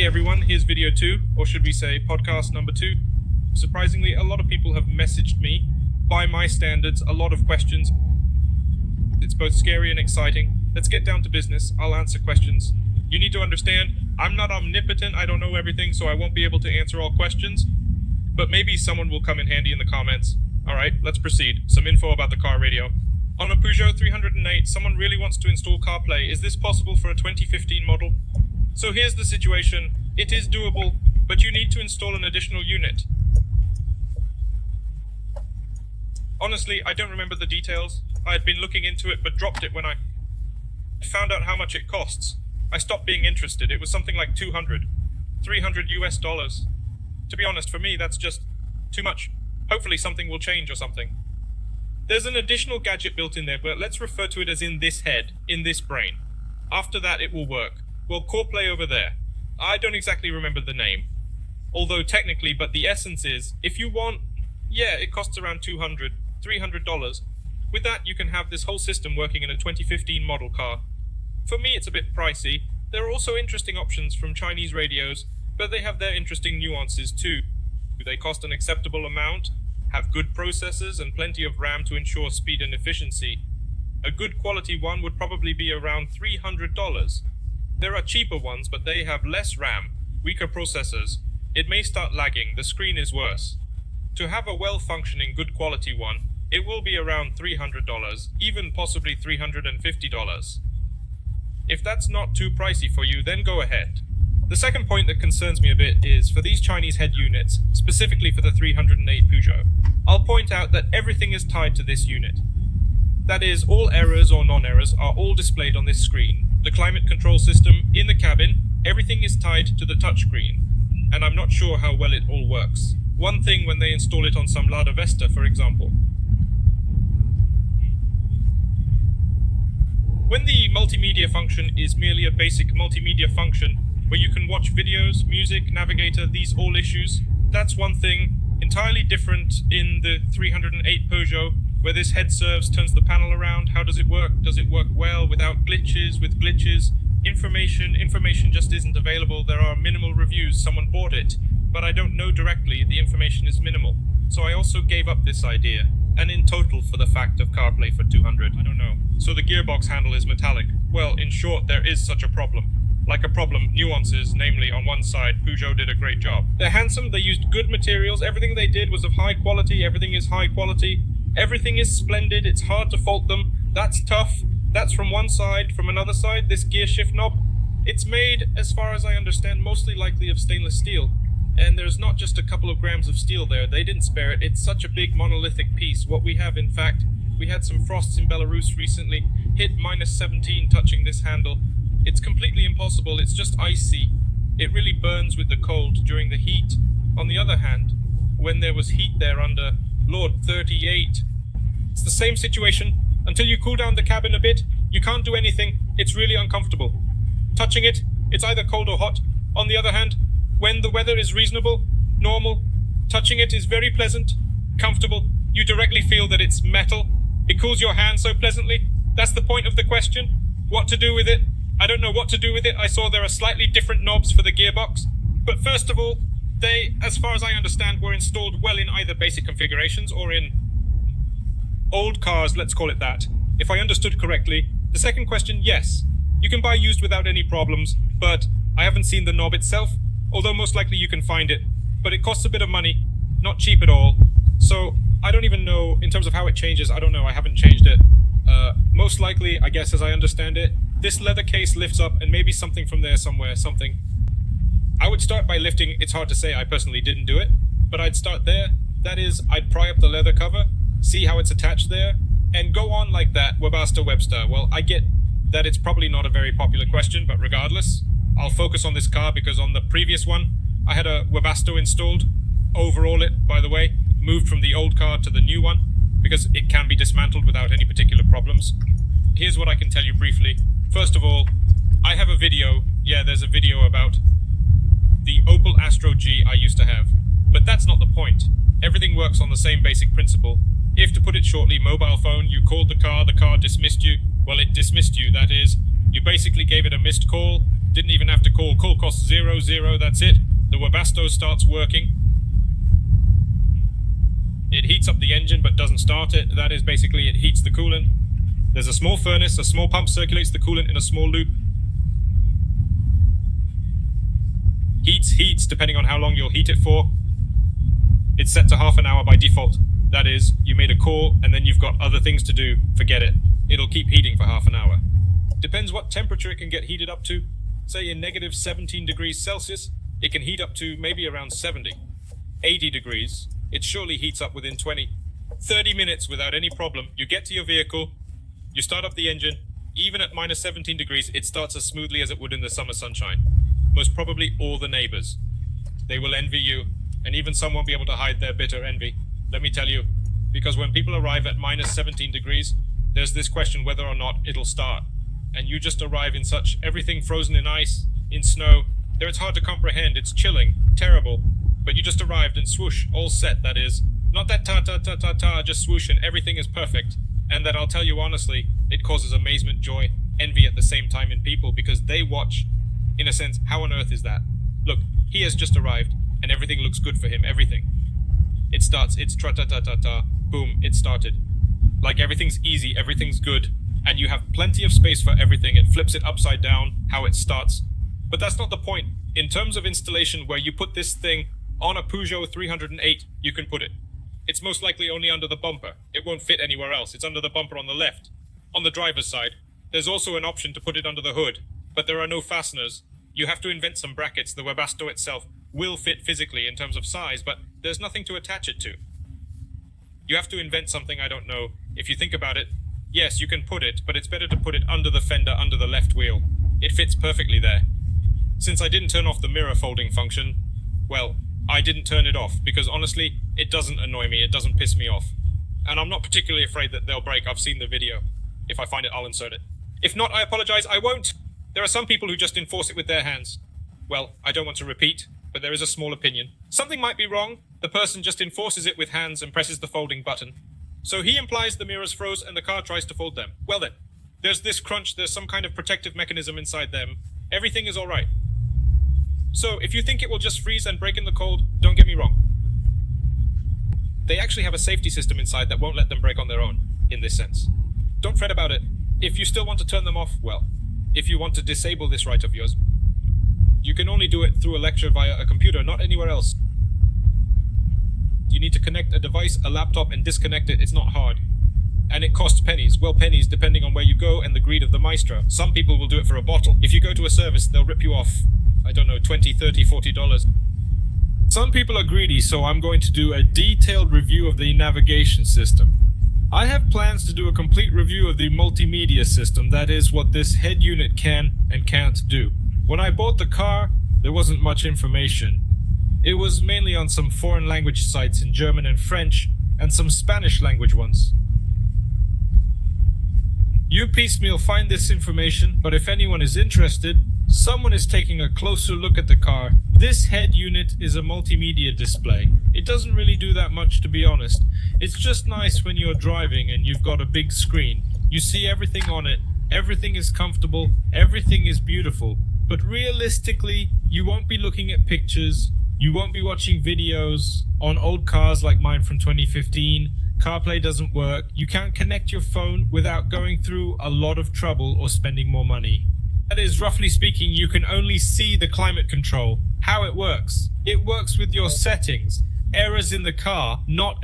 Hey everyone, here's video 2, or should we say podcast number 2. Surprisingly, a lot of people have messaged me, by my standards, a lot of questions. It's both scary and exciting. Let's get down to business. I'll answer questions. You need to understand, I'm not omnipotent, I don't know everything, so I won't be able to answer all questions. But maybe someone will come in handy in the comments. Alright, let's proceed. Some info about the car radio. On a Peugeot 308, someone really wants to install CarPlay. Is this possible for a 2015 model? So here's the situation. It is doable, but you need to install an additional unit. Honestly, I don't remember the details. I had been looking into it, but dropped it when I found out how much it costs. I stopped being interested. It was something like $200, $300 US. To be honest, for me, that's just too much. Hopefully something will change or something. There's an additional gadget built in there, but let's refer to it as in this head, in this brain. After that, it will work. Well, CarPlay over there. I don't exactly remember the name. Although technically, but the essence is, if you want, yeah, it costs around $200, $300. With that, you can have this whole system working in a 2015 model car. For me, it's a bit pricey. There are also interesting options from Chinese radios, but they have their interesting nuances too. They cost an acceptable amount, have good processors and plenty of RAM to ensure speed and efficiency. A good quality one would probably be around $300. There are cheaper ones, but they have less RAM, weaker processors. It may start lagging, the screen is worse. To have a well-functioning, good quality one, it will be around $300, even possibly $350. If that's not too pricey for you, then go ahead. The second point that concerns me a bit is, for these Chinese head units, specifically for the 308 Peugeot, I'll point out that everything is tied to this unit. That is, all errors or non-errors are all displayed on this screen. The climate control system, in the cabin, everything is tied to the touchscreen, and I'm not sure how well it all works. One thing when they install it on some Lada Vesta, for example. When the multimedia function is merely a basic multimedia function, where you can watch videos, music, navigator, these all issues, that's one thing. Entirely different in the 308 Peugeot, where this head serves turns the panel around. How does it work? Does it work well, without glitches, with glitches? Information just isn't available. There are minimal reviews. Someone bought it, but I don't know directly. The information is minimal. So I also gave up this idea. And in total, for the fact of CarPlay for $200, I don't know. So the gearbox handle is metallic. Well, in short, there is such a problem. Like a problem, nuances, namely on one side, Peugeot did a great job. They're handsome, they used good materials, everything they did was of high quality, everything is high quality, everything is splendid, it's hard to fault them, that's tough, that's from one side. From another side, this gear shift knob, it's made, as far as I understand, mostly likely of stainless steel. And there's not just a couple of grams of steel there, they didn't spare it, it's such a big monolithic piece. What we have, in fact, we had some frosts in Belarus recently, hit -17 touching this handle. It's completely impossible, it's just icy. It really burns with the cold during the heat. On the other hand, when there was heat there under, Lord, 38. It's the same situation. Until you cool down the cabin a bit, you can't do anything. It's really uncomfortable. Touching it, it's either cold or hot. On the other hand, when the weather is reasonable, normal, touching it is very pleasant, comfortable. You directly feel that it's metal. It cools your hands so pleasantly. That's the point of the question. What to do with it? I don't know what to do with it. I saw there are slightly different knobs for the gearbox. But first of all, they, as far as I understand, were installed well in either basic configurations or in old cars, let's call it that. If I understood correctly. The second question, yes. You can buy used without any problems, but I haven't seen the knob itself, although most likely you can find it. But it costs a bit of money, not cheap at all. So I don't even know, in terms of how it changes, I don't know, I haven't changed it. Most likely, I guess as I understand it, this leather case lifts up and maybe something from there somewhere, something. I would start by lifting, it's hard to say, I personally didn't do it, but I'd start there. That is, I'd pry up the leather cover, see how it's attached there, and go on like that, Webasto Webster. Well, I get that it's probably not a very popular question, but regardless, I'll focus on this car because on the previous one, I had a Webasto installed, overhaul it, by the way, moved from the old car to the new one, because it can be dismantled without any particular problems. Here's what I can tell you briefly. First of all, I have a video, there's a video about the Opel Astra G I used to have. But that's not the point. Everything works on the same basic principle. If, to put it shortly, mobile phone, you called the car dismissed you, well, it dismissed you, that is. You basically gave it a missed call, Didn't even have to call. Call cost 0, that's it. The Webasto starts working. It heats up the engine but doesn't start it. That is basically it heats the coolant. There's a small furnace, a small pump circulates the coolant in a small loop. Heats, depending on how long you'll heat it for. It's set to half an hour by default. That is, you made a call and then you've got other things to do, forget it. It'll keep heating for half an hour. Depends what temperature it can get heated up to. Say in negative 17 degrees Celsius, it can heat up to maybe around 70. 80 degrees, it surely heats up within 30 minutes without any problem. You get to your vehicle, you start up the engine, even at minus 17 degrees, it starts as smoothly as it would in the summer sunshine. Most probably all the neighbors. They will envy you, and even some won't be able to hide their bitter envy. Let me tell you, because when people arrive at minus 17 degrees, there's this question whether or not it'll start. And you just arrive in such everything frozen in ice, in snow. There it's hard to comprehend, it's chilling, terrible. But you just arrived and swoosh, all set, that is. Not that ta-ta-ta-ta-ta, just swoosh and everything is perfect. And that I'll tell you honestly, it causes amazement, joy, envy at the same time in people because they watch. In a sense, how on earth is that? Look, he has just arrived, and everything looks good for him, everything. It starts, it's tra-ta-ta-ta-ta, boom, it started. Like everything's easy, everything's good, and you have plenty of space for everything. It flips it upside down, how it starts. But that's not the point. In terms of installation, where you put this thing on a Peugeot 308, you can put it. It's most likely only under the bumper. It won't fit anywhere else. It's under the bumper on the left. On the driver's side, there's also an option to put it under the hood, but there are no fasteners. You have to invent some brackets. The Webasto itself will fit physically in terms of size, but there's nothing to attach it to. You have to invent something, I don't know. If you think about it, yes, you can put it, but it's better to put it under the fender, under the left wheel. It fits perfectly there. Since I didn't turn off the mirror folding function, well, I didn't turn it off, because honestly, it doesn't annoy me, it doesn't piss me off. And I'm not particularly afraid that they'll break. I've seen the video. If I find it, I'll insert it. If not, I apologize, I won't. There are some people who just enforce it with their hands. Well, I don't want to repeat, but there is a small opinion. Something might be wrong. The person just enforces it with hands and presses the folding button. So he implies the mirrors froze and the car tries to fold them. Well then, there's this crunch, there's some kind of protective mechanism inside them. Everything is alright. So if you think it will just freeze and break in the cold, don't get me wrong. They actually have a safety system inside that won't let them break on their own, in this sense. Don't fret about it. If you still want to turn them off, well, if you want to disable this right of yours, you can only do it through a lecture via a computer, not anywhere else. You need to connect a device, a laptop, and disconnect it. It's not hard. And it costs pennies. Well, pennies depending on where you go and the greed of the maestro. Some people will do it for a bottle. If you go to a service, they'll rip you off, I don't know, $20, $30, $40. Some people are greedy, so I'm going to do a detailed review of the navigation system. I have plans to do a complete review of the multimedia system, that is, what this head unit can and can't do. When I bought the car, there wasn't much information. It was mainly on some foreign language sites in German and French, and some Spanish language ones. You piecemeal find this information, but if anyone is interested, someone is taking a closer look at the car. This head unit is a multimedia display. It doesn't really do that much, to be honest. It's just nice when you're driving and you've got a big screen. You see everything on it, everything is comfortable, everything is beautiful. But realistically, you won't be looking at pictures, you won't be watching videos on old cars like mine from 2015. CarPlay doesn't work. You can't connect your phone without going through a lot of trouble or spending more money. That is, roughly speaking, you can only see the climate control, how it works. It works with your settings, errors in the car, not